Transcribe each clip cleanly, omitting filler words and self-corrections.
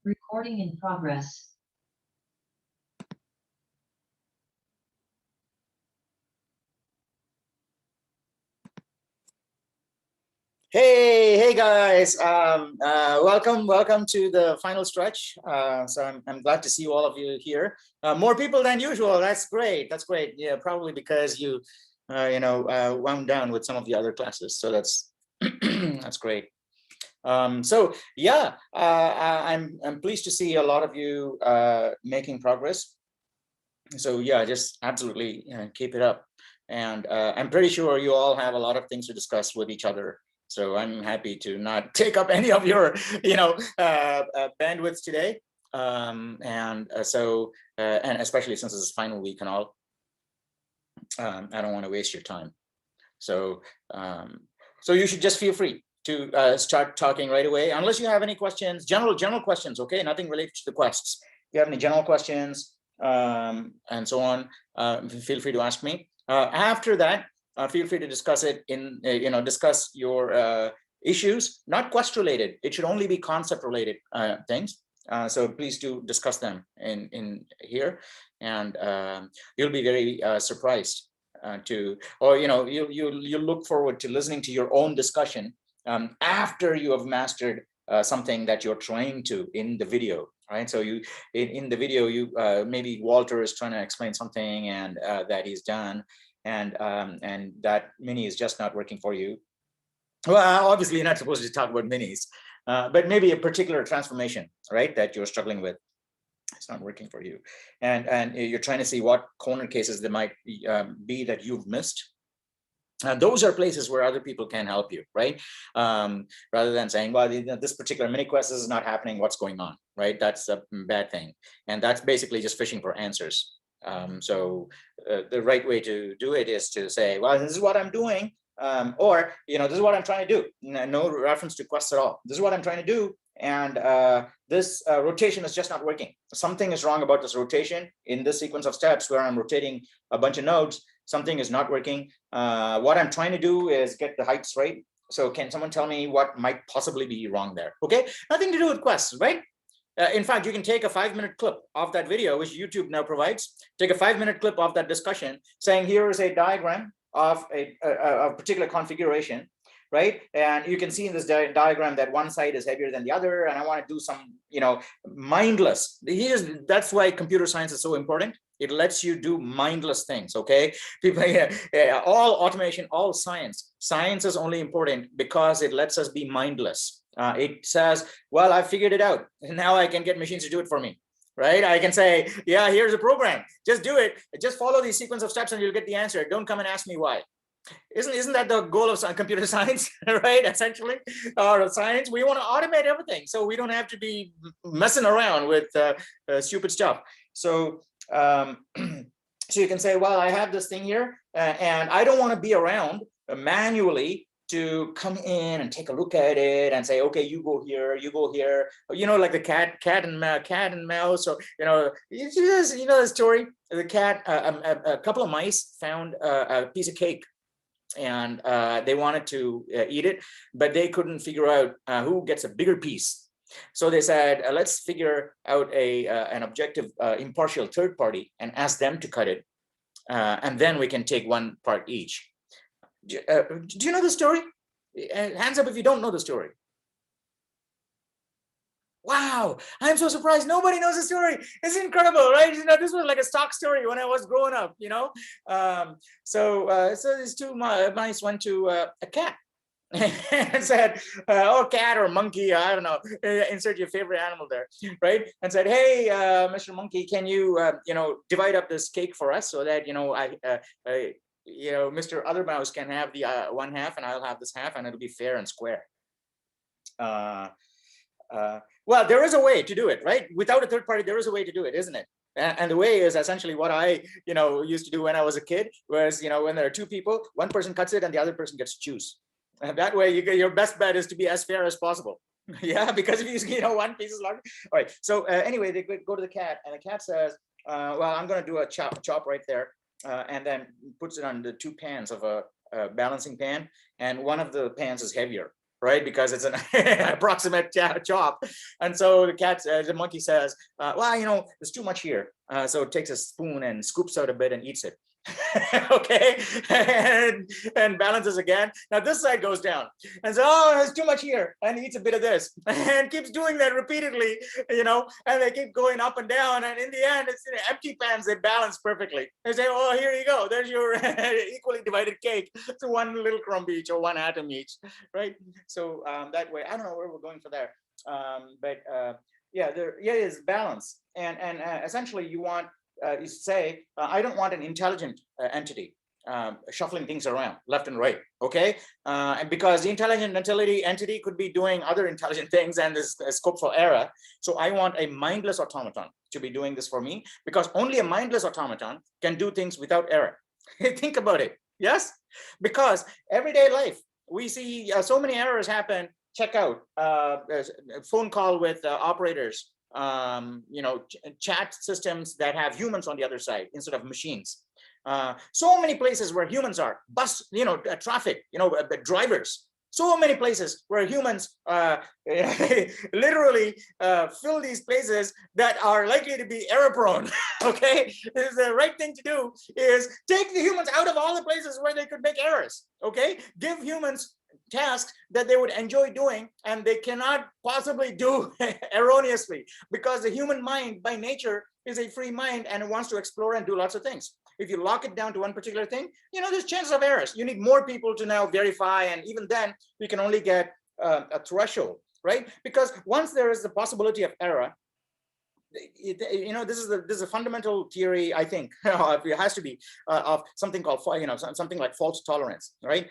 Recording in progress. Hey guys, welcome to the final stretch. So I'm glad to see all of you here. More people than usual. That's great. That's great. Yeah, probably because you, wound down with some of the other classes. So that's that's great. So yeah, I'm pleased to see a lot of you making progress. So yeah, just absolutely keep it up. And I'm pretty sure you all have a lot of things to discuss with each other. So I'm happy to not take up any of your, bandwidth today. And especially since it's final week and all, I don't want to waste your time. So, so you should just feel free to start talking right away, unless you have any questions, general questions. Okay, nothing related to the quests. If you have any general questions and so on, feel free to ask me. After that, feel free to discuss it in, discuss your issues, not quest related. It should only be concept related things. So please do discuss them in here, and you'll be very surprised you look forward to listening to your own discussion after you have mastered something that you're trying to in the video. Right, so you in the video, you maybe Walter is trying to explain something and that he's done, and that mini is just not working for you. Well, obviously you're not supposed to talk about minis, but maybe a particular transformation, right, that you're struggling with. It's not working for you, and you're trying to see what corner cases there might be that you've missed. Those are places where other people can help you, right? Rather than saying, well, this particular mini quest is not happening, what's going on, right? That's a bad thing. And that's basically just fishing for answers. So the right way to do it is to say, well, this is what I'm doing. Or, this is what I'm trying to do. No reference to quests at all. This is what I'm trying to do. And this rotation is just not working. Something is wrong about this rotation in this sequence of steps where I'm rotating a bunch of nodes. Something is not working. What I'm trying to do is get the heights right. So can someone tell me what might possibly be wrong there? Okay, nothing to do with quests, right? In fact, you can take a 5-minute clip of that video, which YouTube now provides. Take a 5-minute clip of that discussion saying, here is a diagram of a particular configuration, right? And you can see in this diagram that one side is heavier than the other, and I want to do some, mindless. That's why computer science is so important. It lets you do mindless things. Okay, people, all automation, all science is only important because it lets us be mindless. It says, well, I figured it out, and now I can get machines to do it for me. Right? I can say, yeah, here's a program. Just do it. Just follow the sequence of steps and you'll get the answer. Don't come and ask me why. Isn't that the goal of computer science, right? Essentially, or science, we want to automate everything, so we don't have to be messing around with stupid stuff. So, so you can say, well, I have this thing here, and I don't want to be around manually to come in and take a look at it and say, okay, you go here, like the cat and mouse, or the story. The cat, a couple of mice found a piece of cake, and they wanted to eat it, but they couldn't figure out who gets a bigger piece. So they said, let's figure out an objective, impartial third party and ask them to cut it, and then we can take one part each. Do you know the story? Hands up if you don't know the story. Wow, I'm so surprised nobody knows the story. It's incredible, right? This was like a stock story when I was growing up, So these two mice went to a cat and said, or cat or monkey, I don't know, insert your favorite animal there, right? And said, hey, Mr. Monkey, can you, divide up this cake for us so that, Mr. Other Mouse can have the one half and I'll have this half, and it'll be fair and square. Well, there is a way to do it, right? Without a third party, there is a way to do it, isn't it? And the way is essentially what I, used to do when I was a kid, was, when there are two people, one person cuts it and the other person gets to choose. And that way, your best bet is to be as fair as possible. Yeah, because if you, one piece is larger. All right. So anyway, they go to the cat, and the cat says, well, I'm going to do a chop right there, and then puts it on the two pans of a balancing pan, and one of the pans is heavier. right? Because it's an approximate chop. And so the monkey says, well, you know, there's too much here. So it takes a spoon and scoops out a bit and eats it. Okay, and balances again. Now this side goes down, and so, oh, there's too much here, and eats a bit of this, and keeps doing that repeatedly, you know, and they keep going up and down, and in the end, it's empty pans. They balance perfectly. They say, oh, here you go. There's your equally divided cake. It's one little crumb each or one atom each, right? So that way, I don't know where we're going for there, but yeah, there is balance, and essentially you want. You say, I don't want an intelligent entity shuffling things around left and right, okay? And because the intelligent entity could be doing other intelligent things and there's a scope for error. So I want a mindless automaton to be doing this for me, because only a mindless automaton can do things without error. Think about it, yes? Because everyday life, we see so many errors happen. Check out phone call with operators, you know, chat systems that have humans on the other side instead of machines. So many places where humans are, bus, you know, traffic, you know, drivers. So many places where humans literally fill these places that are likely to be error prone. Okay, the right thing to do is take the humans out of all the places where they could make errors. Okay, give humans tasks that they would enjoy doing and they cannot possibly do erroneously, because the human mind by nature is a free mind and it wants to explore and do lots of things. If you lock it down to one particular thing, you know, there's chances of errors. You need more people to now verify, and even then we can only get a threshold, right? Because once there is the possibility of error, you know, this is a fundamental theory, I think, it has to be, of something called, you know, something like fault tolerance, right?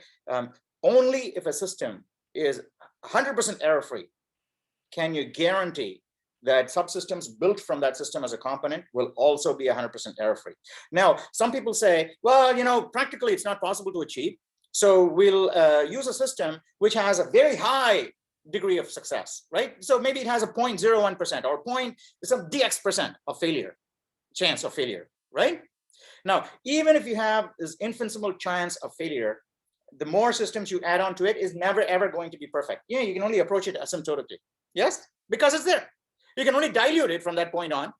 Only if a system is 100% error-free can you guarantee that subsystems built from that system as a component will also be 100% error-free. Now, some people say, well, you know, practically it's not possible to achieve. So we'll use a system which has a very high degree of success, right? So maybe it has a 0.01% or some dx% of failure, chance of failure, right? Now, even if you have this infinitesimal chance of failure, the more systems you add on to it is never ever going to be perfect. You know, you can only approach it asymptotically. Yes, because it's there. You can only dilute it from that point on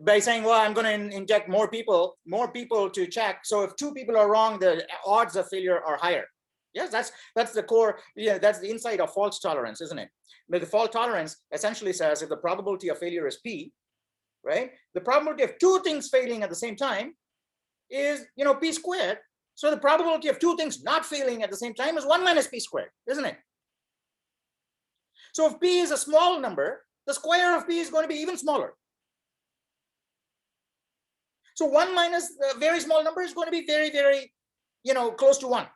by saying, well, I'm going to inject more people to check. So if 2 people are wrong, the odds of failure are higher. Yes, that's the core. Yeah, that's the insight of fault tolerance, isn't it? But the fault tolerance essentially says if the probability of failure is p, right? The probability of 2 things failing at the same time is, you know, p squared. So the probability of 2 things not failing at the same time is 1 minus p squared, isn't it? So if p is a small number, the square of p is going to be even smaller. So 1 minus a very small number is going to be very, very, you know, close to 1.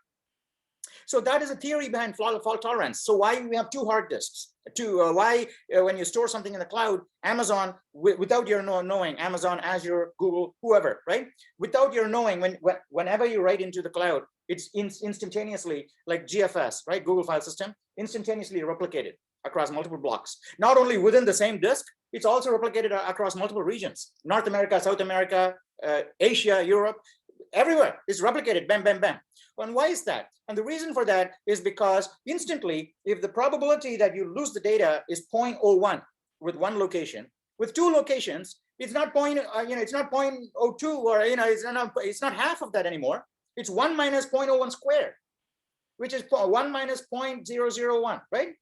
So that is a theory behind fault tolerance. So why we have 2 hard disks? Why when you store something in the cloud, Amazon, without your knowing, Amazon, Azure, Google, whoever, right? Without your knowing, whenever you write into the cloud, it's instantaneously, like GFS, right? Google File System, instantaneously replicated across multiple blocks. Not only within the same disk, it's also replicated across multiple regions. North America, South America, Asia, Europe, everywhere. It's replicated, bam, bam, bam. And why is that? And the reason for that is because instantly, if the probability that you lose the data is 0.01 with one location, with 2 locations, it's not it's not 0.02, or it's not half of that anymore. It's 1 minus 0.01 squared, which is 1 minus 0.001, right?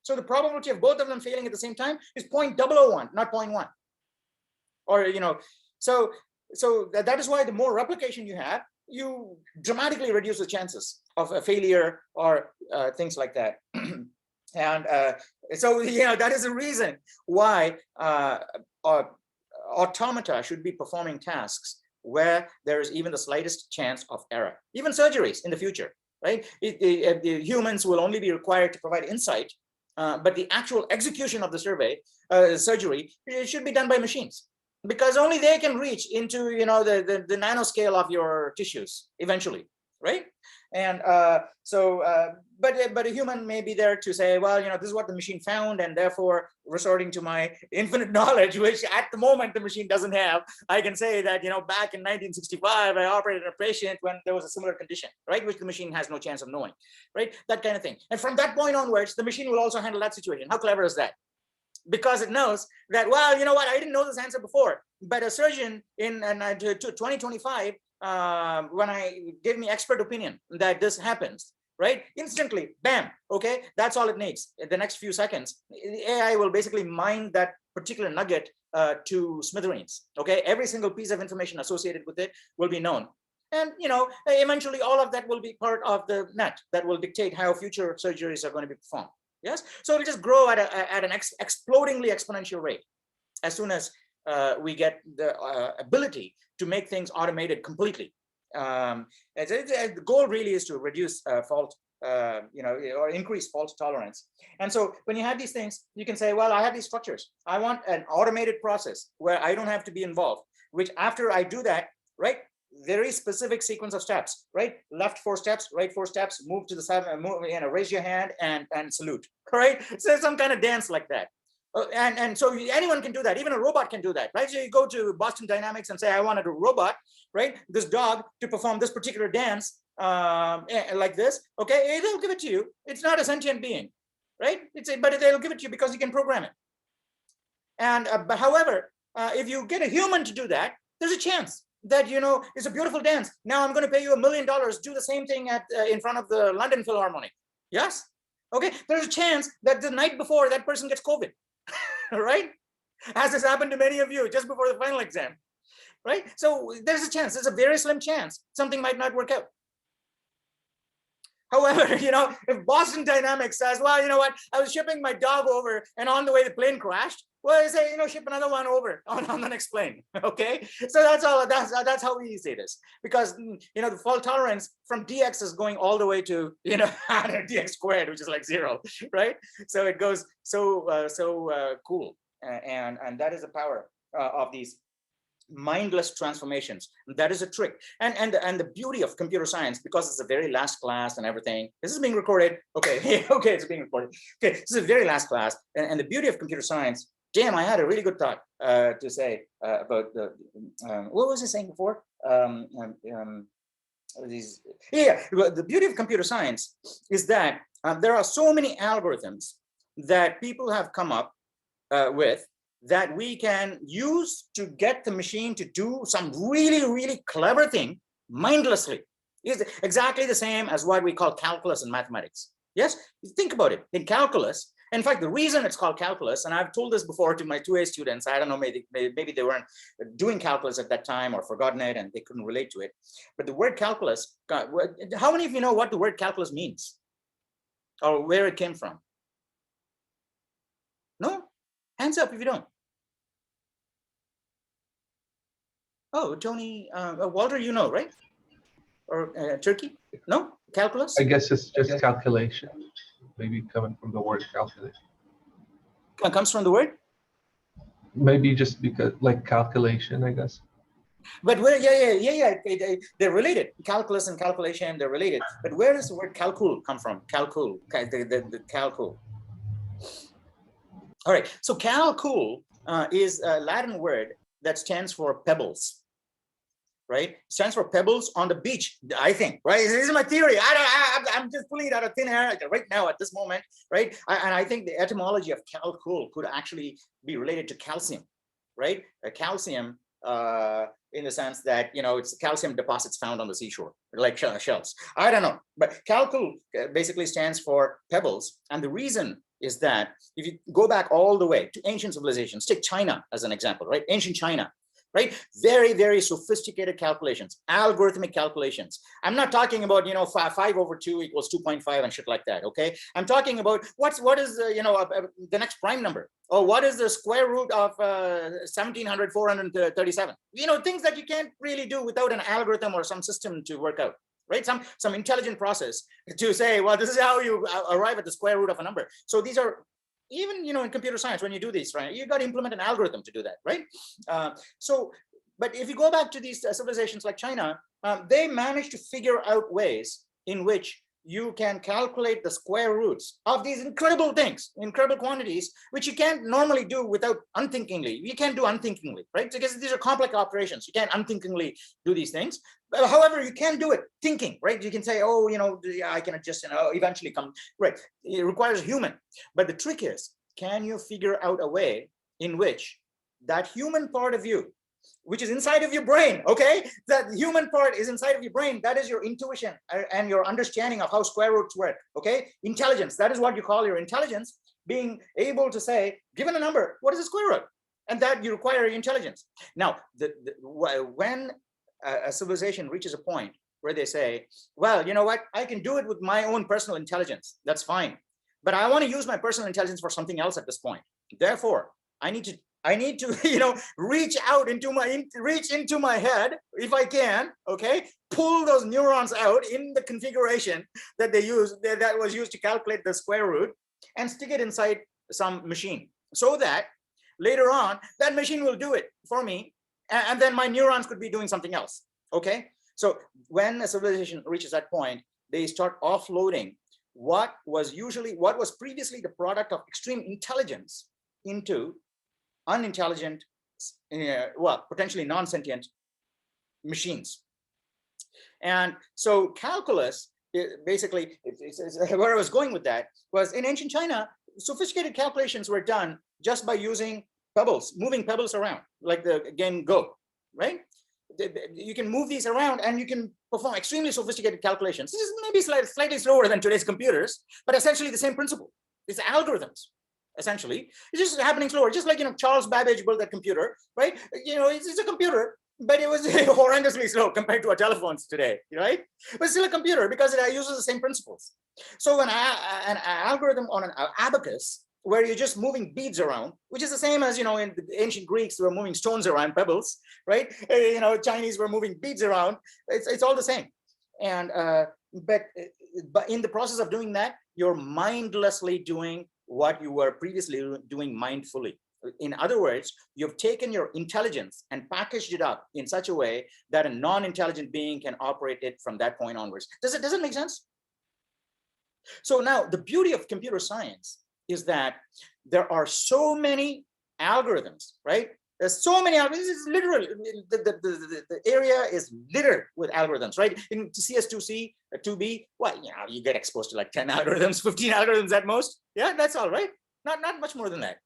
So the probability of both of them failing at the same time is 0.001, not 0.1. Or, you know, so that is why the more replication you have, you dramatically reduce the chances of a failure or things like that. And so, you know, that is the reason why automata should be performing tasks where there is even the slightest chance of error. Even surgeries in the future, right? The humans will only be required to provide insight, but the actual execution of the surgery should be done by machines, because only they can reach into, you know, the nanoscale of your tissues eventually. right? And but a human may be there to say, well, this is what the machine found, and therefore resorting to my infinite knowledge, which at the moment the machine doesn't have, I can say that, back in 1965 I operated a patient when there was a similar condition, right, which the machine has no chance of knowing, right? That kind of thing. And from that point onwards, the machine will also handle that situation. How clever is that? Because it knows that, well, I didn't know this answer before, but a surgeon in 2025, when I gave me expert opinion that this happens, right, instantly, bam, okay, that's all it needs. In the next few seconds, the AI will basically mine that particular nugget to smithereens. Okay, every single piece of information associated with it will be known. And eventually all of that will be part of the net that will dictate how future surgeries are going to be performed. Yes, so it'll just grow at an explodingly exponential rate as soon as we get the ability to make things automated completely. The goal really is to reduce fault, or increase fault tolerance. And so when you have these things, you can say, well, I have these structures. I want an automated process where I don't have to be involved, which after I do that, right, very specific sequence of steps, right? Left 4 steps, right 4 steps, move to the side, move, raise your hand and salute, right? So some kind of dance like that. And so anyone can do that. Even a robot can do that, right? So you go to Boston Dynamics and say, I wanted a robot, right, this dog, to perform this particular dance like this. Okay, they'll give it to you. It's not a sentient being, right? But they'll give it to you because you can program it. And but however, if you get a human to do that, there's a chance that it's a beautiful dance. Now I'm going to pay you $1 million. Do the same thing at in front of the London Philharmonic. Yes. Okay. There's a chance that the night before that person gets COVID, right? As has happened to many of you just before the final exam, right? So there's a chance. There's a very slim chance something might not work out. However, if Boston Dynamics says, well, you know what, I was shipping my dog over and on the way the plane crashed, well, I say, ship another one over on the next plane. Okay, so that's how we say this, because the fault tolerance from dx is going all the way to dx squared, which is like 0, right? So it goes so cool, and that is the power of these mindless transformations. That is a trick. And the beauty of computer science, because it's the very last class and everything, this is being recorded. Okay. Okay, it's being recorded. Okay, this is the very last class. And the beauty of computer science, damn, I had a really good thought to say about the what was I saying before? The beauty of computer science is that there are so many algorithms that people have come up with, that we can use to get the machine to do some really, really clever thing mindlessly. Is exactly the same as what we call calculus in mathematics. Yes, think about it. In calculus, in fact, the reason it's called calculus, and I've told this before to my 2A students, I don't know, maybe they weren't doing calculus at that time or forgotten it and they couldn't relate to it. But the word calculus, how many of you know what the word calculus means or where it came from? No? Hands up if you don't. Oh, Tony, Walter, right? Or Turkey? No? Calculus? I guess it's just calculation. Maybe coming from the word calculation. Comes from the word? Maybe just because, like, calculation, I guess. But where, yeah. They're related. Calculus and calculation, they're related. But where does the word calcul come from? Calcul, the calcul. All right, so calcul is a Latin word that stands for pebbles, right? It stands for pebbles on the beach, I think, right? This is my theory. I'm just pulling it out of thin air right now at this moment, right? And I think the etymology of calcul could actually be related to calcium, right? Calcium, in the sense that, it's calcium deposits found on the seashore, like shells. I don't know, but calcul basically stands for pebbles. And the reason is that if you go back all the way to ancient civilizations, take China as an example, right? Ancient China, right? Very, very sophisticated calculations, algorithmic calculations. I'm not talking about, 5/2 equals 2.5 and shit like that, okay? I'm talking about what is, the next prime number, or what is the square root of 17,437? Things that you can't really do without an algorithm or some system to work out, right? Some intelligent process to say, well, this is how you arrive at the square root of a number. So these are, even in computer science, when you do these, right, you got to implement an algorithm to do that, right? So But if you go back to these civilizations like China, they managed to figure out ways in which you can calculate the square roots of these incredible things, incredible quantities, which you can't normally do without unthinkingly. You can't do unthinkingly, right? Because these are complex operations. You can't unthinkingly do these things. However, you can do it thinking, right? You can say, oh, I can just, eventually come, right? It requires human. But the trick is, can you figure out a way in which that human part of you, which is inside of your brain, okay? That human part is inside of your brain. That is your intuition and your understanding of how square roots work, okay? Intelligence, that is what you call your intelligence, being able to say, given a number, what is a square root? And that you require intelligence. Now, when a civilization reaches a point where they say, well, you know what? I can do it with my own personal intelligence. That's fine. But I want to use my personal intelligence for something else at this point. Therefore, I need to reach into my head if I can, okay, pull those neurons out in the configuration that they use, that was used to calculate the square root, and stick it inside some machine, so that later on that machine will do it for me, and then my neurons could be doing something else, okay? So when a civilization reaches that point, they start offloading what was previously the product of extreme intelligence into unintelligent, potentially non-sentient machines. And so calculus, basically, where I was going with that was, in ancient China, sophisticated calculations were done just by using pebbles, moving pebbles around, like the game Go, right? You can move these around and you can perform extremely sophisticated calculations. This is maybe slightly slower than today's computers, but essentially the same principle. It's algorithms. Essentially, it's just happening slower, just like Charles Babbage built that computer, right? It's a computer, but it was horrendously slow compared to our telephones today, right? But still a computer because it uses the same principles. So an algorithm on an abacus, where you're just moving beads around, which is the same as in the ancient Greeks, they were moving stones around, pebbles, right? Chinese were moving beads around. It's all the same. And but in the process of doing that, you're mindlessly doing what you were previously doing mindfully. In other words, you've taken your intelligence and packaged it up in such a way that a non-intelligent being can operate it from that point onwards. Does it make sense? So now the beauty of computer science is that there are so many algorithms, right? There's so many algorithms. This is literally, the area is littered with algorithms, right? In CS2C, 2B, you get exposed to like 10 algorithms, 15 algorithms at most. Yeah, that's all right. Not much more than that.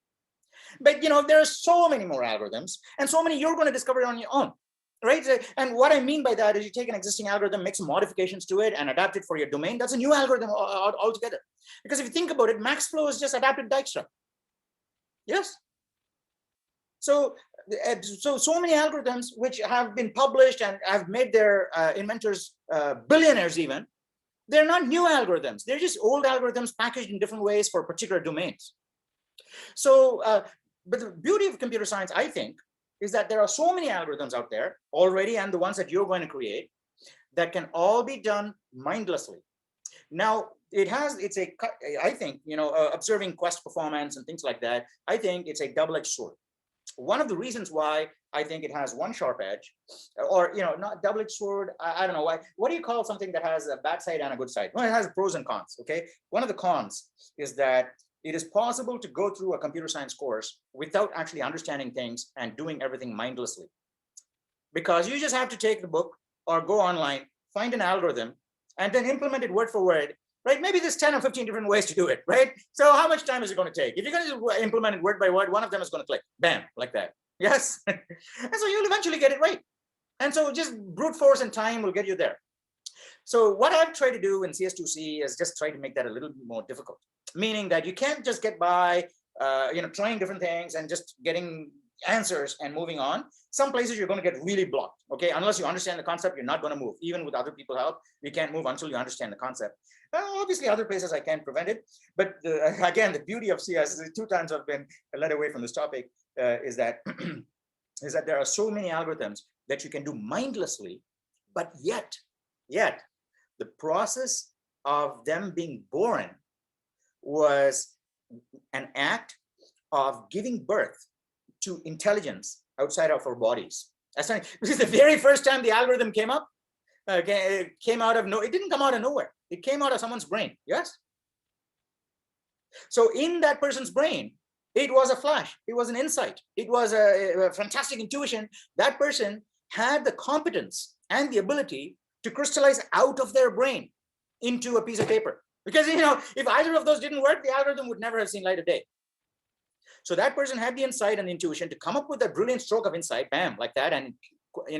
But there are so many more algorithms, and so many you're going to discover on your own, right? And what I mean by that is, you take an existing algorithm, make some modifications to it, and adapt it for your domain. That's a new algorithm altogether. Because if you think about it, Maxflow is just adapted Dijkstra. Yes. So many algorithms which have been published and have made their inventors billionaires even. They're not new algorithms. They're just old algorithms packaged in different ways for particular domains. So, but the beauty of computer science, I think, is that there are so many algorithms out there already, and the ones that you're going to create, that can all be done mindlessly. Now, I think, observing Quest performance and things like that, I think it's a double-edged sword. One of the reasons why I think it has one sharp edge, or not double-edged sword, I don't know why. What do you call something that has a bad side and a good side? Well, it has pros and cons. Okay, one of the cons is that it is possible to go through a computer science course without actually understanding things and doing everything mindlessly, because you just have to take the book or go online, find an algorithm, and then implement it word for word. Right? Maybe there's 10 or 15 different ways to do it, right? So how much time is it going to take? If you're going to implement it word by word, one of them is going to click, bam, like that. Yes. And so you'll eventually get it right. And so just brute force and time will get you there. So what I've tried to do in CS2C is just try to make that a little bit more difficult, meaning that you can't just get by, trying different things and just getting answers and moving on. Some places you're going to get really blocked, okay? Unless you understand the concept, you're not going to move. Even with other people's help, you can't move until you understand the concept. Obviously, other places I can't prevent it. But again, the beauty of CS, 2 times I've been led away from this topic, is that there are so many algorithms that you can do mindlessly, but yet the process of them being born was an act of giving birth to intelligence outside of our bodies. Astounding. Because the very first time the algorithm came up, it came out of it didn't come out of nowhere. It came out of someone's brain. Yes. So in that person's brain, it was a flash. It was an insight. It was a fantastic intuition. That person had the competence and the ability to crystallize out of their brain into a piece of paper. Because, if either of those didn't work, the algorithm would never have seen light of day. So that person had the insight and the intuition to come up with a brilliant stroke of insight, bam, like that, and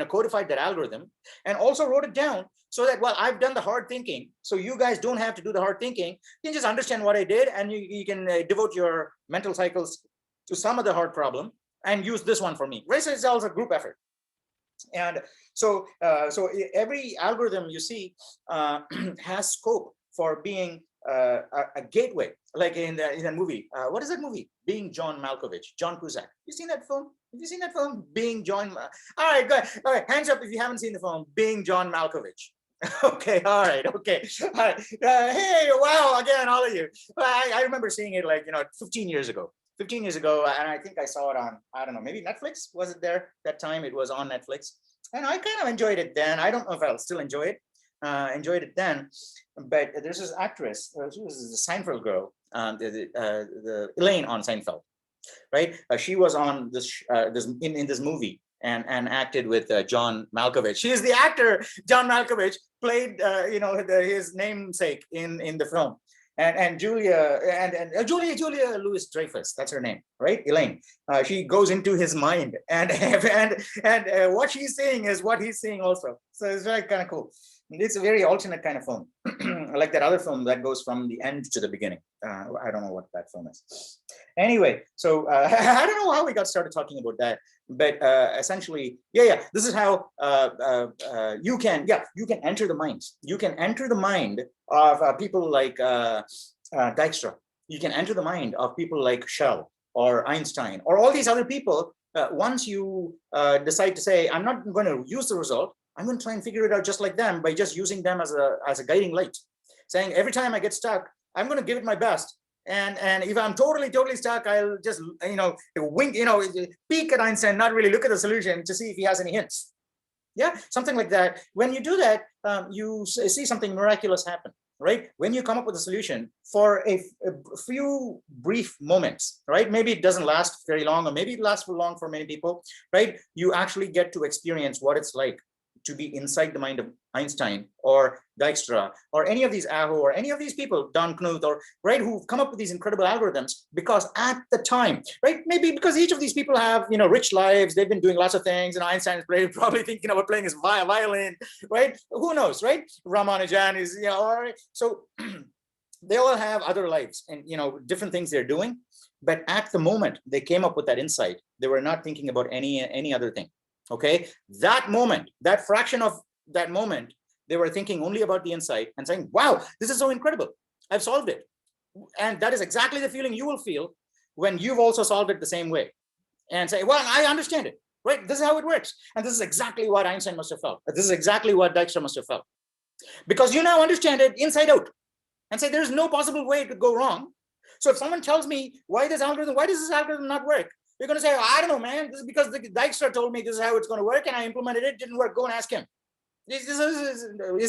codified that algorithm, and also wrote it down so that, well, I've done the hard thinking, so you guys don't have to do the hard thinking. You can just understand what I did, and you can devote your mental cycles to some other hard problem and use this one for me. Right? So it's also a group effort. And so every algorithm you see has scope for being a gateway, like in the movie. What is that movie? Being John Malkovich, John Cusack. You seen that film? Have you seen that film? Being John. All right, go ahead. All right, hands up if you haven't seen the film Being John Malkovich. Okay, all right, okay, all right. Hey, wow, again, all of you. I remember seeing it 15 years ago. 15 years ago, and I think I saw it on, I don't know, maybe Netflix. Was it there that time? It was on Netflix, and I kind of enjoyed it then. I don't know if I'll still enjoy it. Enjoyed it then, but there's this actress, this is a Seinfeld girl, the Elaine on Seinfeld, right? She was on this in this movie and acted with John Malkovich. She is the actor John Malkovich played, his namesake in the film. And Julia Louis-Dreyfus, that's her name, right? Elaine. She goes into his mind, and what she's seeing is what he's seeing also. So it's very kind of cool. It's a very alternate kind of film, like that other film that goes from the end to the beginning. I don't know what that film is. Anyway, so I don't know how we got started talking about that, but essentially, this is how you can enter the minds. You can enter the mind of people like Dijkstra. You can enter the mind of people like Shell or Einstein or all these other people. Once you decide to say, I'm not going to use the result, I'm going to try and figure it out just like them by just using them as a guiding light, saying every time I get stuck, I'm going to give it my best. And if I'm totally stuck, I'll just, wink, peek at Einstein, not really look at the solution to see if he has any hints. Yeah, something like that. When you do that, you see something miraculous happen, right? When you come up with a solution for a few brief moments, right? Maybe it doesn't last very long, or maybe it lasts for long for many people, right? You actually get to experience what it's like to be inside the mind of Einstein or Dijkstra or any of these Aho or any of these people, Don Knuth, or right, who've come up with these incredible algorithms, because at the time, right, maybe because each of these people have, rich lives, they've been doing lots of things, and Einstein is probably thinking about playing his violin, right? Who knows, right? Ramanujan is, all right. So they all have other lives and, different things they're doing. But at the moment they came up with that insight, they were not thinking about any other thing. Okay, that moment, that fraction of that moment, they were thinking only about the insight and saying, wow, this is so incredible. I've solved it. And that is exactly the feeling you will feel when you've also solved it the same way and say, well, I understand it, right? This is how it works. And this is exactly what Einstein must have felt. This is exactly what Dijkstra must have felt. Because you now understand it inside out and say, there's no possible way to go wrong. So if someone tells me why does this algorithm not work? You're going to say, I don't know, man. This is because the Dijkstra told me this is how it's going to work, and I implemented it. Didn't work. Go and ask him. Is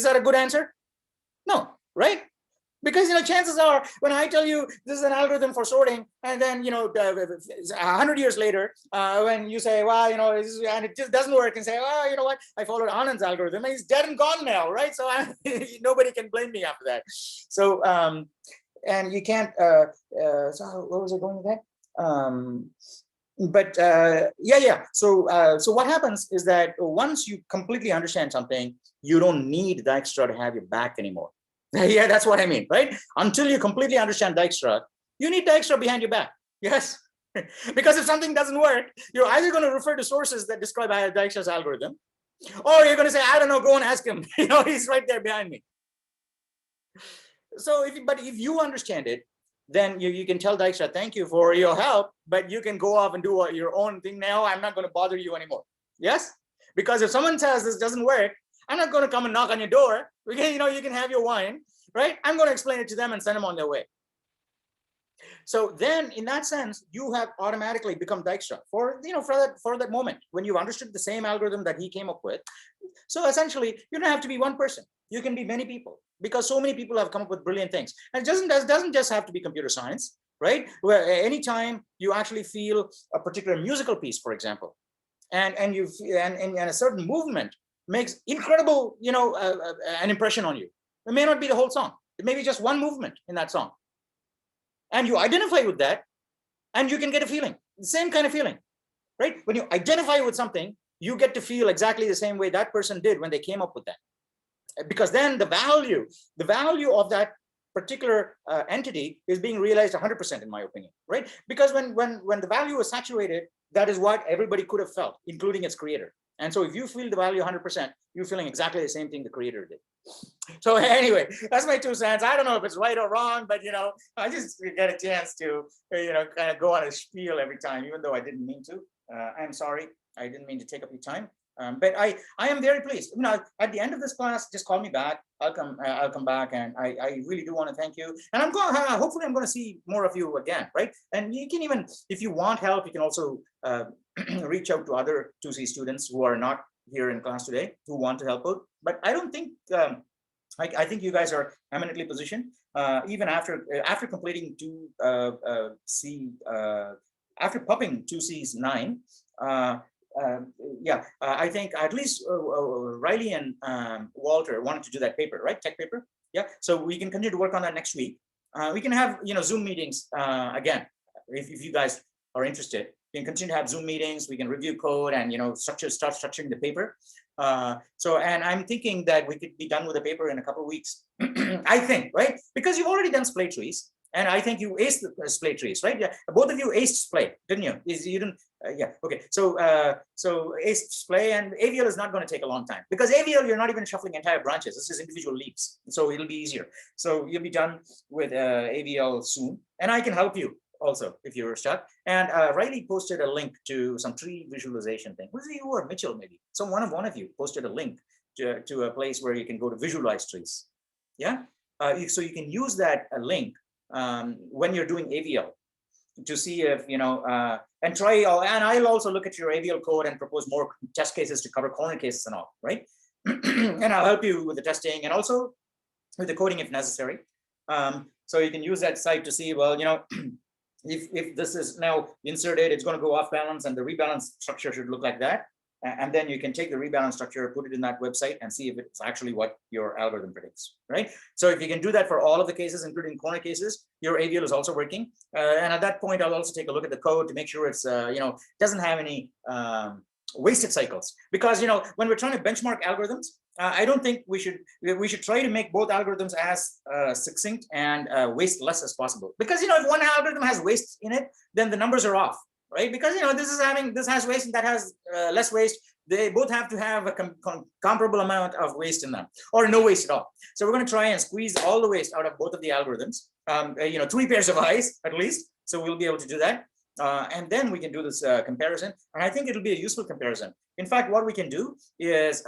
that a good answer? No, right? Because chances are, when I tell you this is an algorithm for sorting, and then 100 years later, when you say, well, and it just doesn't work, and say, well, you know what? I followed Anand's algorithm, and he's dead and gone now, right? So nobody can blame me after that. So and you can't. So where was I going with that? So what happens is that once you completely understand something, you don't need Dijkstra to have your back anymore. Yeah, that's what I mean, right? Until you completely understand Dijkstra, you need Dijkstra behind your back. Yes. Because if something doesn't work, you're either going to refer to sources that describe Dijkstra's algorithm, or you're going to say, I don't know, go and ask him. He's right there behind me. So if you understand it, then you can tell Dijkstra, thank you for your help, but you can go off and do your own thing now. I'm not going to bother you anymore. Yes? Because if someone says this doesn't work, I'm not going to come and knock on your door. You can have your wine, right? I'm going to explain it to them and send them on their way. So then in that sense, you have automatically become Dijkstra for, for that moment when you've understood the same algorithm that he came up with. So essentially, you don't have to be one person. You can be many people, because so many people have come up with brilliant things. And it doesn't just have to be computer science, right? Where anytime you actually feel a particular musical piece, for example, and a certain movement makes incredible, an impression on you. It may not be the whole song. It may be just one movement in that song. And you identify with that, and you can get a feeling, the same kind of feeling, right? When you identify with something, you get to feel exactly the same way that person did when they came up with that. Because then the value of that particular entity is being realized 100%, in my opinion, right? Because when the value is saturated, that is what everybody could have felt, including its creator. And so if you feel the value 100%, you're feeling exactly the same thing the creator did. So anyway, that's my 2 cents. I don't know if it's right or wrong, but I just get a chance to kind of go on a spiel every time, even though I didn't mean to. I'm sorry, I didn't mean to take up your time. But I am very pleased. At the end of this class, just call me back. I'll come back, and I really do want to thank you. And I'm going. Hopefully, I'm going to see more of you again, right? And you can even, if you want help, you can also reach out to other 2C students who are not here in class today who want to help out. But I don't think. I think you guys are eminently positioned, even after completing 2C, after pupping 2C's 9. I think at least Riley and Walter wanted to do that paper, right? Tech paper. Yeah. So we can continue to work on that next week. We can have Zoom meetings again if you guys are interested. We can continue to have Zoom meetings. We can review code and start structuring the paper. And I'm thinking that we could be done with the paper in a couple of weeks. I think, right? Because you've already done splay trees. And I think you aced the splay trees, right? Yeah, both of you aced splay, didn't you? You didn't? Yeah. Okay. So aced splay, and AVL is not going to take a long time, because AVL you're not even shuffling entire branches. This is individual leaves, so it'll be easier. So you'll be done with AVL soon, and I can help you also if you're stuck. And Riley posted a link to some tree visualization thing. Was it you or Mitchell? Maybe one of you posted a link to a place where you can go to visualize trees. Yeah. So you can use that link when you're doing AVL to see if and try. And I'll also look at your AVL code and propose more test cases to cover corner cases and all, right? And I'll help you with the testing and also with the coding if necessary. So you can use that site to see, well, if this is now inserted, it's going to go off balance, and the rebalance structure should look like that. And then you can take the rebalance structure, put it in that website, and see if it's actually what your algorithm predicts, right? So if you can do that for all of the cases, including corner cases, your AVL is also working. And at that point, I'll also take a look at the code to make sure it's, doesn't have any wasted cycles. Because, when we're trying to benchmark algorithms, I don't think we should try to make both algorithms as succinct and waste less as possible. Because, if one algorithm has waste in it, then the numbers are off. Right, because this has waste and that has less waste. They both have to have a comparable amount of waste in them, or no waste at all. So we're going to try and squeeze all the waste out of both of the algorithms. 3 pairs of eyes at least. So we'll be able to do that, and then we can do this comparison. And I think it'll be a useful comparison. In fact, what we can do is,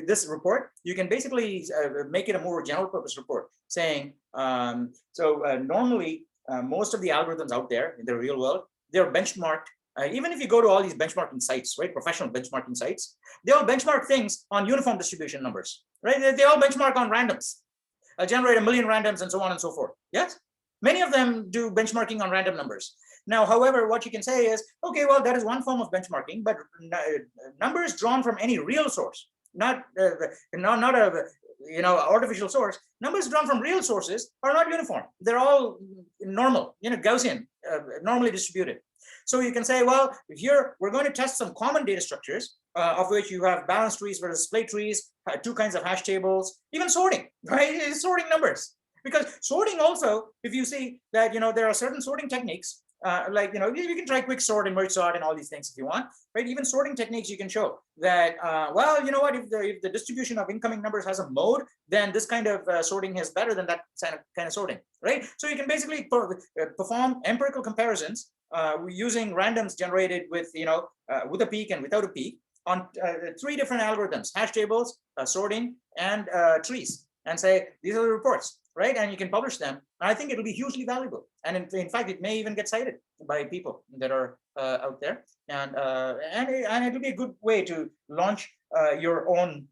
this report, you can basically make it a more general purpose report, saying, normally most of the algorithms out there in the real world, they're benchmarked. Even if you go to all these benchmarking sites, right, professional benchmarking sites, they all benchmark things on uniform distribution numbers, right? They all benchmark on randoms, generate 1 million randoms and so on and so forth. Yes, many of them do benchmarking on random numbers. Now, however, what you can say is, okay, well, that is one form of benchmarking, but numbers drawn from any real source, not a artificial source. Numbers drawn from real sources are not uniform. They're all normal, Gaussian, normally distributed. So you can say, well, here we're going to test some common data structures, of which you have balanced trees versus splay trees, 2 kinds of hash tables, even sorting, right? Sorting numbers. Because sorting also, if you see that, there are certain sorting techniques, you can try quick sort and merge sort and all these things if you want, right? Even sorting techniques, you can show that, well, you know what, if the distribution of incoming numbers has a mode, then this kind of sorting is better than that kind of sorting, right? So you can basically perform empirical comparisons using randoms generated with, with a peak and without a peak on 3 different algorithms: hash tables, sorting, and trees. and say, these are the reports, right? And you can publish them. And I think it'll be hugely valuable. And in fact, it may even get cited by people that are out there. And it'll be a good way to launch your own,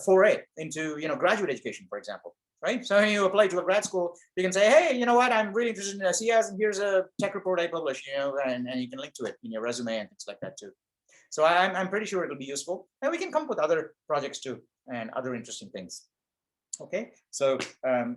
foray into, graduate education, for example. Right. So when you apply to a grad school, you can say, hey, you know what, I'm really interested in CS, and here's a tech report I published, and you can link to it in your resume and things like that too. So I'm pretty sure it'll be useful. And we can come up with other projects too and other interesting things. Okay. So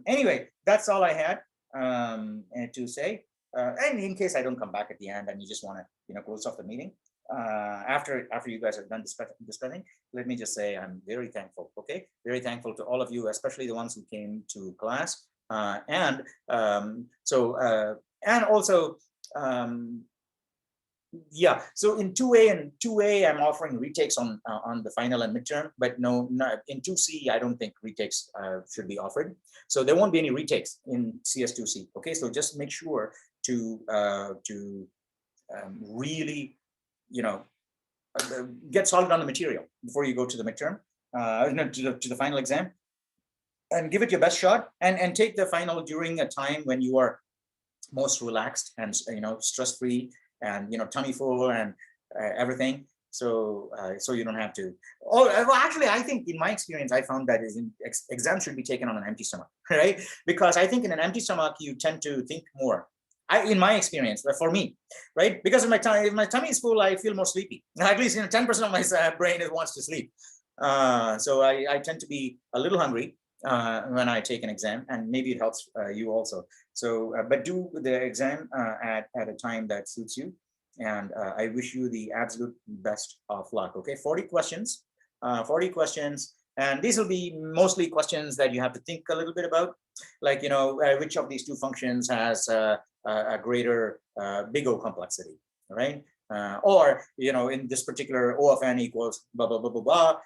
anyway, that's all I had to say. And in case I don't come back at the end and you just want to, close off the meeting, after you guys are done discussing, let me just say I'm very thankful. Okay, very thankful to all of you, especially the ones who came to class, and also yeah. So in 2A I'm offering retakes on the final and midterm, but no, in 2C I don't think retakes should be offered. So there won't be any retakes in CS2C. Okay, so just make sure to really get solid on the material before you go to the midterm, to the final exam, and give it your best shot, and take the final during a time when you are most relaxed and stress-free and tummy full and everything. So you don't have to. Oh, well, actually, I think in my experience, I found that exams should be taken on an empty stomach, right? Because I think in an empty stomach, you tend to think more. In my experience, for me, right? Because if my tummy is full, I feel more sleepy. At least 10% of my brain wants to sleep. So I tend to be a little hungry when I take an exam, and maybe it helps you also. So, but do the exam at a time that suits you. And I wish you the absolute best of luck. Okay, 40 questions, 40 questions. And these will be mostly questions that you have to think a little bit about, like, which of these two functions has a greater big O complexity, right? Or, in this particular O of n equals blah, blah, blah, blah, blah,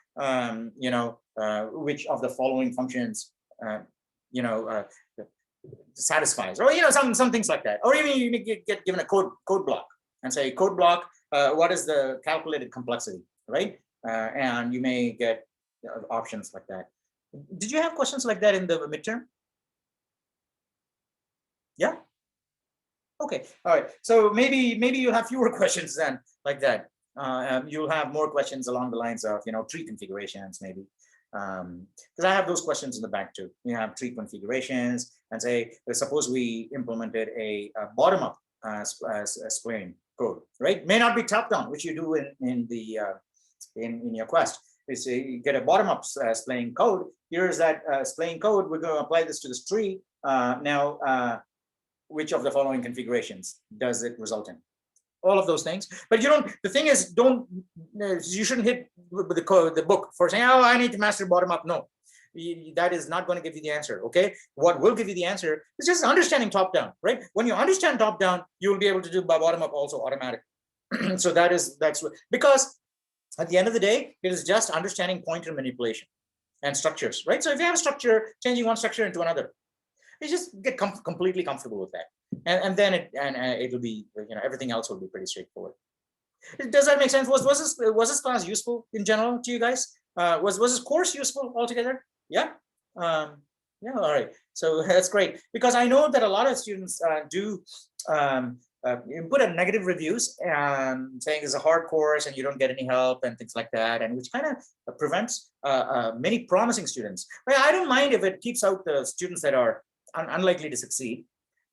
which of the following functions, satisfies, or, some things like that. Or even you get given a code block and say, code block, what is the calculated complexity, right? And you may get options like that. Did you have questions like that in the midterm? Yeah. Okay. All right. So maybe you'll have fewer questions then, like that. You'll have more questions along the lines of tree configurations, maybe. Because I have those questions in the back too. You have tree configurations, and say, suppose we implemented a bottom-up splaying code, right? May not be top-down, which you do in your quest. You say you get a bottom-up splaying code. Here's that splaying code. We're going to apply this to this tree. Now, which of the following configurations does it result in? All of those things. But the thing is, you shouldn't hit the book for saying, oh, I need to master bottom up. No, that is not going to give you the answer. Okay. What will give you the answer is just understanding top down, right? When you understand top down, you will be able to do bottom up also automatically. So that's because at the end of the day, it is just understanding pointer manipulation and structures, right? So if you have a structure, changing one structure into another, you just get completely comfortable with that, and then it'll be, everything else will be pretty straightforward. Does that make sense? Was this class useful in general to you guys? Was this course useful altogether? Yeah. Yeah. All right. So that's great, because I know that a lot of students do put a negative reviews and saying it's a hard course and you don't get any help and things like that, and which kind of prevents many promising students. But I don't mind if it keeps out the students that are unlikely to succeed.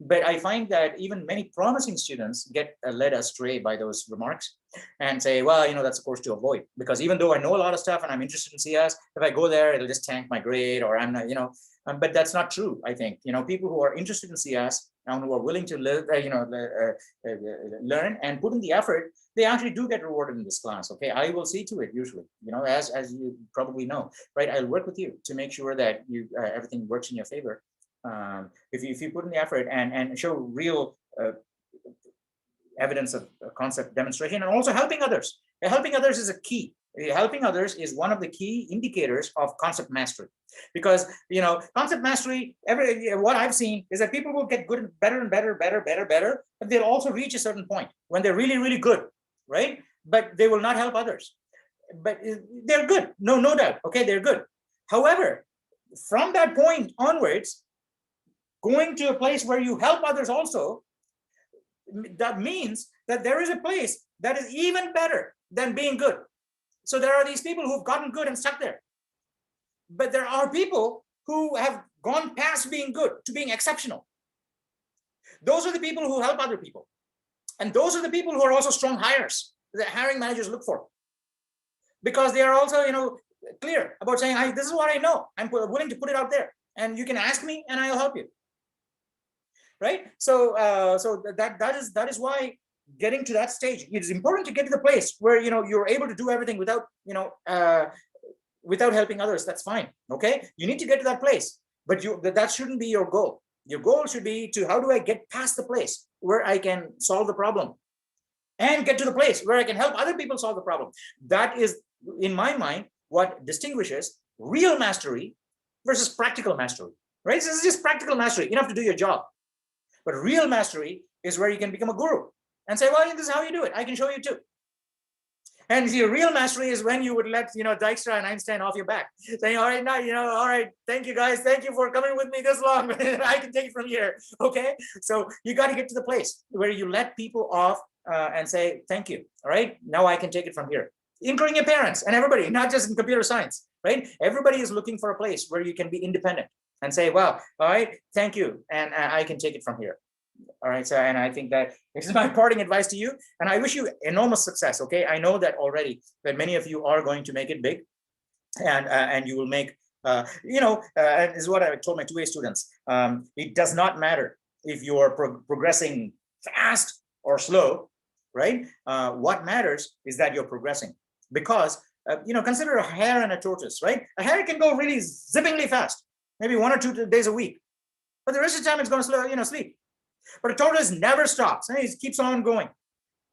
But I find that even many promising students get led astray by those remarks and say, well, that's a course to avoid, because even though I know a lot of stuff and I'm interested in CS, if I go there, it'll just tank my grade, or I'm not, but that's not true. I think, people who are interested in CS and who are willing to learn and put in the effort, they actually do get rewarded in this class. Okay, I will see to it usually, as you probably know, right? I'll work with you to make sure that everything works in your favor. If you put in the effort and show real evidence of concept demonstration, and also helping others. Helping others is a key. Helping others is one of the key indicators of concept mastery, because concept mastery, what I've seen is that people will get good and better, but they'll also reach a certain point when they're really, really good, right? But they will not help others. But they're good, no doubt. Okay, they're good. However, from that point onwards, going to a place where you help others also, that means that there is a place that is even better than being good. So there are these people who've gotten good and stuck there. But there are people who have gone past being good to being exceptional. Those are the people who help other people. And those are the people who are also strong hirers that hiring managers look for. Because they are also, clear about saying, this is what I know. I'm willing to put it out there. And you can ask me and I'll help you. Right? So that is why getting to that stage, it is important to get to the place where you're able to do everything without without helping others. That's fine. Okay, you need to get to that place, but that shouldn't be your goal. Your goal should be to, how do I get past the place where I can solve the problem and get to the place where I can help other people solve the problem. That is, in my mind, what distinguishes real mastery versus practical mastery. Right? So this is just practical mastery, enough to do your job. But real mastery is where you can become a guru and say, well, this is how you do it. I can show you too. And your real mastery is when you would let, Dijkstra and Einstein off your back, saying, all right, now, all right, thank you guys. Thank you for coming with me this long. I can take it from here. Okay. So you got to get to the place where you let people off and say, thank you. All right. Now I can take it from here, including your parents and everybody, not just in computer science, right? Everybody is looking for a place where you can be independent and say, well, all right, thank you. And I can take it from here. All right. So, and I think that this is my parting advice to you. And I wish you enormous success. Okay. I know that already, that many of you are going to make it big, and you will make, this is what I told my 2A students. It does not matter if you are progressing fast or slow, right? What matters is that you're progressing, because, consider a hare and a tortoise, right? A hare can go really zippingly fast, maybe 1 or 2 days a week, but the rest of the time it's going to slow, sleep. But a tortoise never stops. It keeps on going.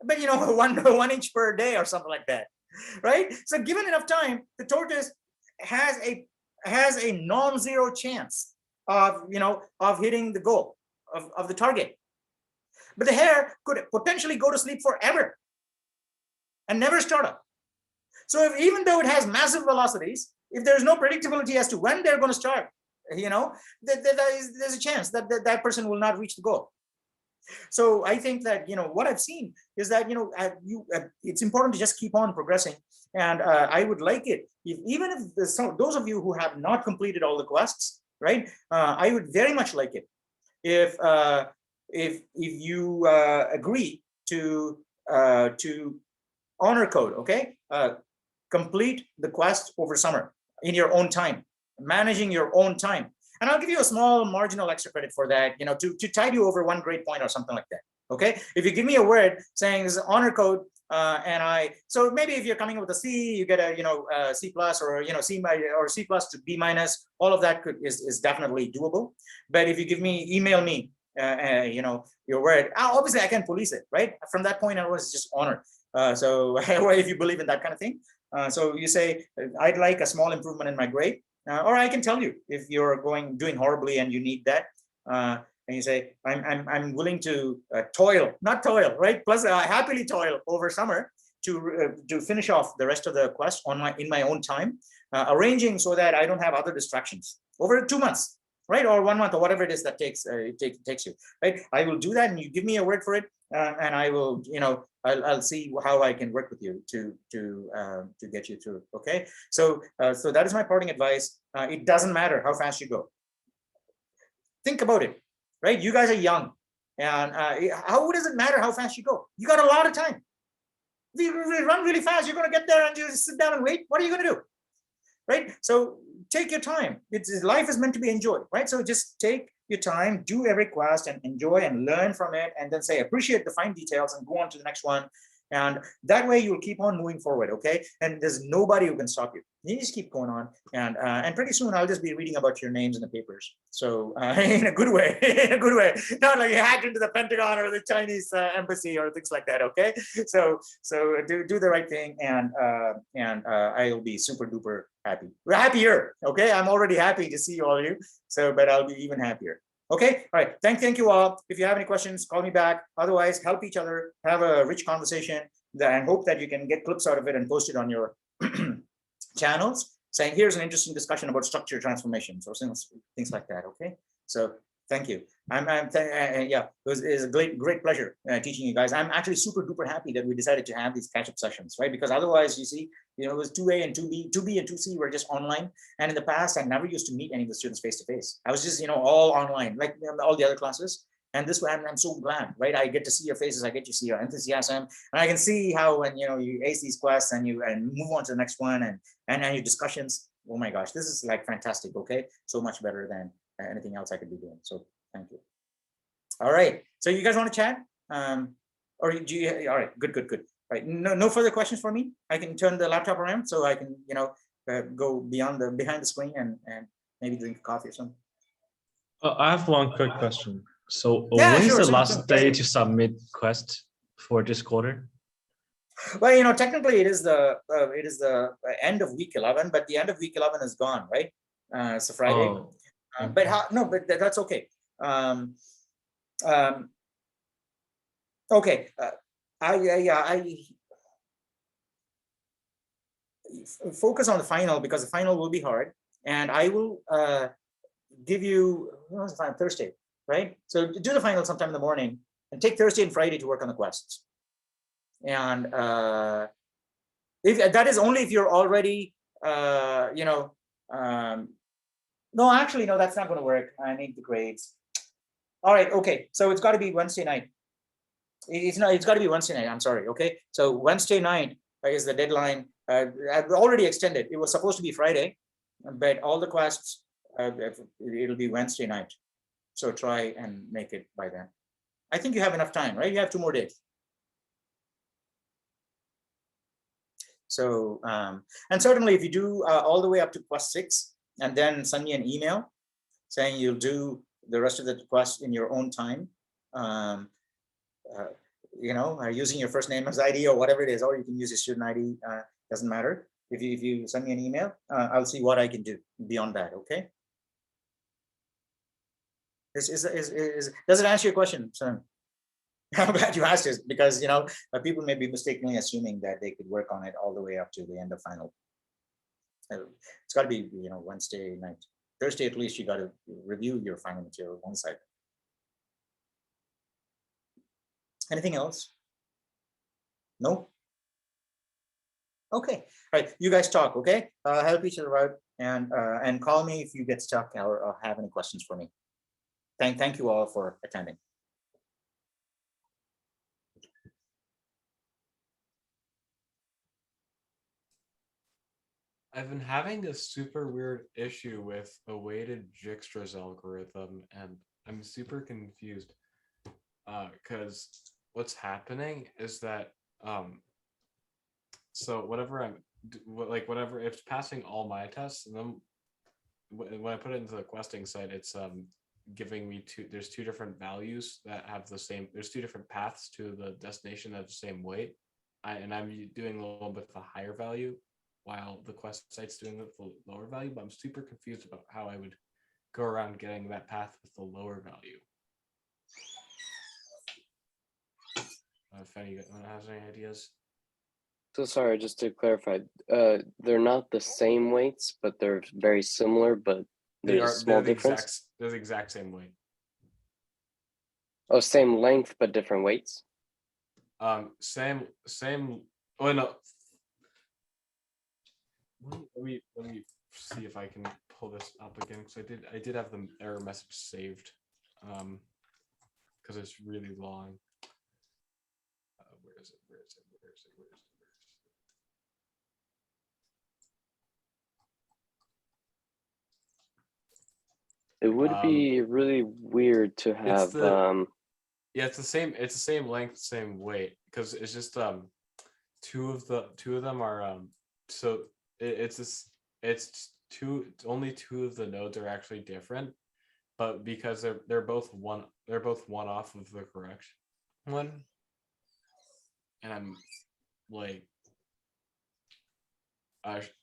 But one inch per day or something like that, right? So given enough time, the tortoise has a non-zero chance of hitting the goal of the target. But the hare could potentially go to sleep forever and never start up. So even though it has massive velocities, if there's no predictability as to when they're going to start, there's a chance that that person will not reach the goal. So I think that, what I've seen is that, it's important to just keep on progressing. And I would like it, even if those of you who have not completed all the quests, right? I would very much like it if you agree to honor code, okay? Complete the quest over summer in your own time, managing your own time. And I'll give you a small marginal extra credit for that, to tide you over 1 grade point or something like that. Okay. If you give me a word saying this is honor code, so maybe if you're coming with a C, you get a C plus, or, C or C plus to B minus, all of that is definitely doable. But if you email me, your word, obviously I can police it, right? From that point onwards, it's just honor. So if you believe in that kind of thing. So you say, I'd like a small improvement in my grade. Or I can tell you if you're doing horribly and you need that, and you say, I'm willing to not toil, right? Plus, happily toil over summer to finish off the rest of the quest in my own time, arranging so that I don't have other distractions over 2 months, right? Or 1 month, or whatever it is that takes you, right? I will do that, and you give me a word for it, and I will, I'll see how I can work with you to get you through. Okay, so that is my parting advice. It doesn't matter how fast you go. Think about it, right? You guys are young, and how does it matter how fast you go? You got a lot of time. If you run really fast, you're going to get there and you just sit down and wait. What are you going to do, right? So take your time. Life is meant to be enjoyed, right? So just take your time, do every quest and enjoy and learn from it, and then say appreciate the fine details and go on to the next one. And that way you'll keep on moving forward, okay? And there's nobody who can stop you. You just keep going on, and pretty soon I'll just be reading about your names in the papers. So in a good way, in a good way, not like you hacked into the Pentagon or the Chinese embassy or things like that, okay? So do the right thing, and I'll be super duper happy. We're happier, okay? I'm already happy to see all of you. So, but I'll be even happier. Okay, all right. Thank you all. If you have any questions, call me back. Otherwise, help each other, have a rich conversation, and hope that you can get clips out of it and post it on your channels. saying, here's an interesting discussion about structure transformations or things like that. Okay, so thank you. Yeah, it was a great pleasure teaching you guys. I'm actually super duper happy that we decided to have these catch-up sessions, right? Because otherwise, you see, it was 2A and 2B and 2C were just online. And in the past, I never used to meet any of the students face to face. I was just, all online, like all the other classes. And this way, I'm so glad, right? I get to see your faces, I get to see your enthusiasm, and I can see how when you ace these quests and you move on to the next one and your discussions. Oh my gosh, this is like fantastic. Okay, so much better than anything else I could be doing. So thank you. All right, so you guys want to chat? Or do you? All right, good. All right, no further questions for me. I can turn the laptop around so I can go behind the screen and maybe drink coffee or something. I have one quick question. So Yeah, when is sure, the sure, last sure. day to submit quest for this quarter? Well, technically it is the end of week 11, but the end of week 11 is gone, right? It's a Friday. Oh, But that's okay. Okay. I focus on the final because the final will be hard, and I will give you Thursday, right? So do the final sometime in the morning, and take Thursday and Friday to work on the quests. And if that is only if you're already, no, actually, no, that's not going to work. I need the grades. All right, okay. So it's got to be Wednesday night. It's got to be Wednesday night. I'm sorry. Okay, so Wednesday night is the deadline. I've already extended. It was supposed to be Friday, but all the quests, it'll be Wednesday night. So try and make it by then. I think you have enough time, right? You have 2 more days. So, and certainly if you do all the way up to quest 6 and then send me an email saying you'll do the rest of the quest in your own time, using your first name as ID or whatever it is, or you can use your student ID, doesn't matter. If you send me an email, I'll see what I can do beyond that, okay? Does it answer your question, son? I'm glad you asked this because people may be mistakenly assuming that they could work on it all the way up to the end of final. It's got to be Wednesday night. Thursday at least you got to review your final material one side. Anything else? No. Okay. All right. You guys talk. Okay. Help each other out and call me if you get stuck or have any questions for me. Thank you all for attending. I've been having a super weird issue with a weighted Dijkstra's algorithm, and I'm super confused because what's happening is that so whatever it's passing all my tests, and then when I put it into the questing site, it's giving me there's 2 different values that have the same, there's 2 different paths to the destination that have the same weight. I'm doing a little bit of a higher value while the quest site's doing the lower value, but I'm super confused about how I would go around getting that path with the lower value. If anyone has any ideas. So sorry, just to clarify, they're not the same weights, but they're very similar, but there's a small difference. They're the exact same weight. Oh, same length, but different weights? Same, oh no. Let me see if I can pull this up again, because I did have the error message saved, because it's really long. Where is it? It would be really weird to have yeah, it's the same length, same weight, because it's just two of them are so only 2 of the nodes are actually different, but because they're both one off of the correct one, and I'm like,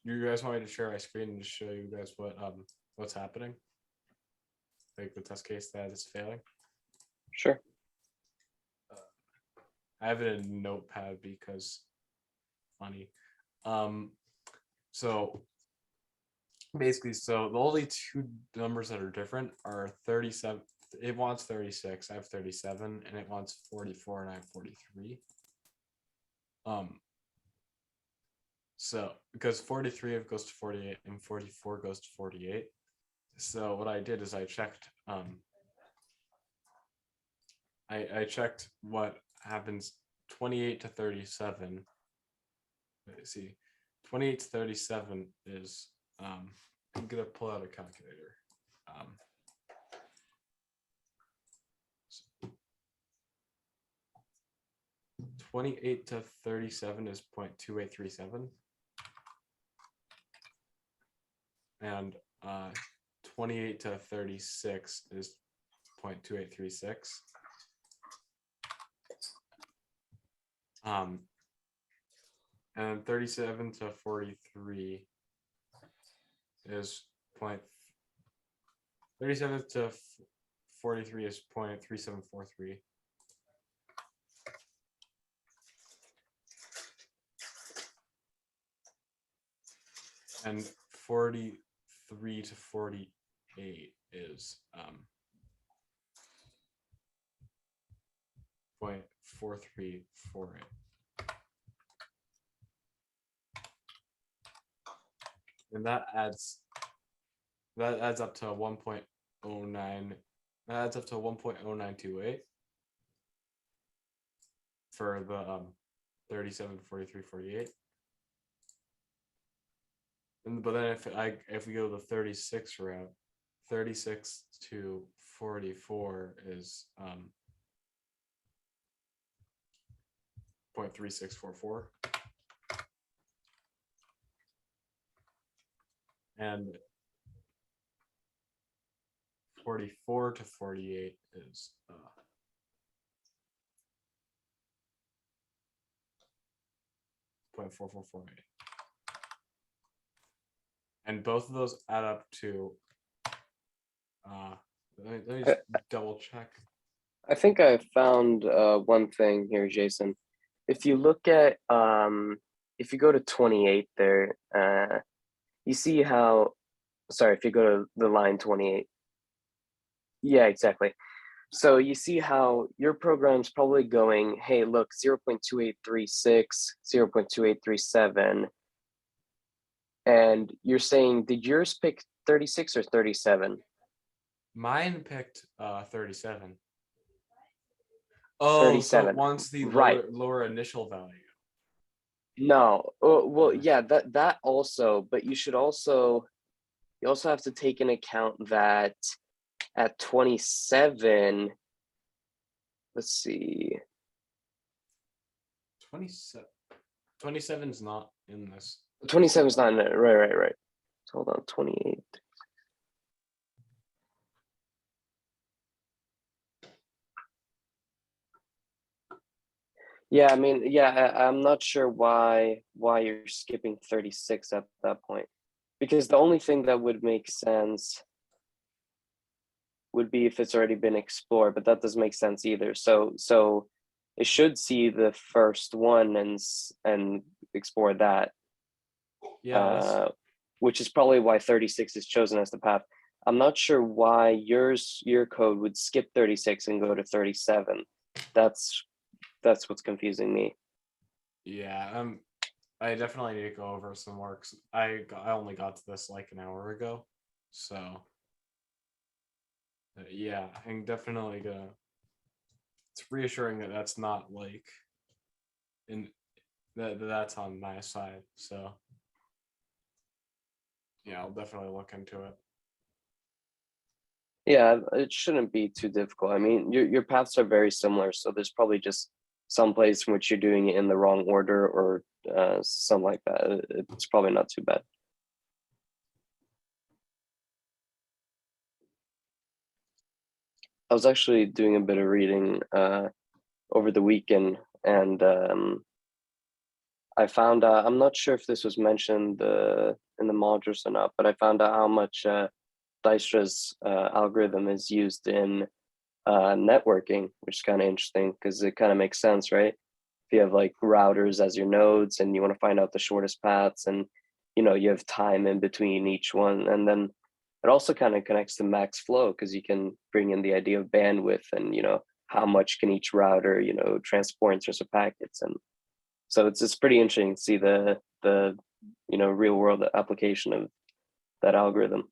you guys want me to share my screen and show you guys what's happening, like the test case that is failing? Sure. I have it in Notepad because funny. So basically, so the only two numbers that are different are 37. It wants 36. I have 37, and it wants 44, and I have 43. So because 43 goes to 48 and 44 goes to 48. So what I did is I checked. I checked what happens 28 to 37. Let's see, 28 to 37 is I'm gonna pull out a calculator. 28 to 37 is 0.2837. And 28 to 36 is 0.2836. And 37 to 43 is 37 to 43 is 0.3743. And 43 to 48 is 0.4348. And that adds up to 1.09. That adds up to 1.0928 for the 37, 43, 48. But then if we go the 36 route, 36 to 44 is 0.3644. And 44 to 48 is 0.4448. And both of those add up to let me just double check. I think I found one thing here, Jason. If you look at if you go to 28 there, you see how, sorry, if you go to the line 28. Yeah, exactly. So you see how your program's probably going, hey, look, 0.2836, 0.2837. And you're saying, did yours pick 36 or 37? Mine picked 37. Oh, 37. so it wants the Right. lower initial value. No. Well, yeah, that also, but you also have to take into account that at 27, let's see. 27 is not in this. 27 is not in it. Right. So hold on, 28. Yeah, I mean, yeah, I'm not sure why you're skipping 36 at that point, because the only thing that would make sense would be if it's already been explored, but that doesn't make sense either. So it should see the first one and explore that. Yeah, which is probably why 36 is chosen as the path. I'm not sure why your code would skip 36 and go to 37. That's what's confusing me. yeah. I definitely need to go over some works. I only got to this like an hour ago, so yeah, I'm definitely gonna. It's reassuring that that's not like in that's on my side. So yeah, I'll definitely look into it. Yeah, it shouldn't be too difficult. I mean, your paths are very similar, so there's probably just some place in which you're doing it in the wrong order or something like that. It's probably not too bad. I was actually doing a bit of reading over the weekend, and I found out, I'm not sure if this was mentioned in the modules or not, but I found out how much Dijkstra's algorithm is used in networking, which is kind of interesting because it kind of makes sense, right? If you have like routers as your nodes and you want to find out the shortest paths, and you have time in between each one, and then it also kind of connects to max flow because you can bring in the idea of bandwidth and how much can each router transport in terms of packets. And so it's pretty interesting to see the real world application of that algorithm.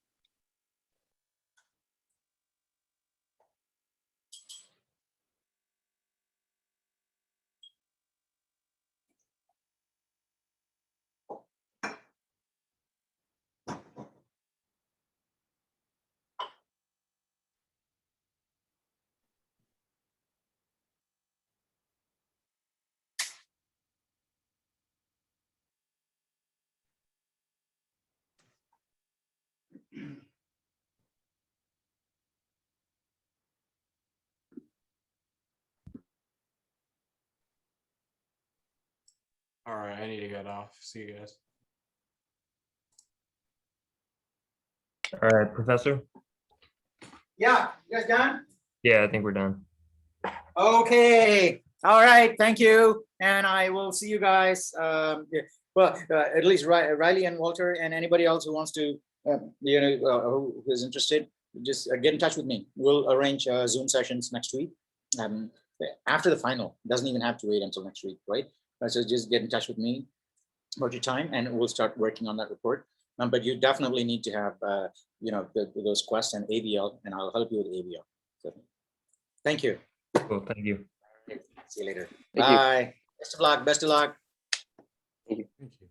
All right, I need to get off. See you guys. All right, Professor? Yeah, you guys done? Yeah, I think we're done. Okay, all right, thank you. And I will see you guys. Yeah. Well, at least Riley and Walter and anybody else who wants to, who is interested, just get in touch with me. We'll arrange Zoom sessions next week. After the final, doesn't even have to wait until next week, right? So just get in touch with me about your time and we'll start working on that report. But you definitely need to have, those quests and AVL, and I'll help you with AVL. So, thank you. Cool, thank you. See you later. Thank you. Bye. Best of luck. Best of luck. Thank you. Thank you.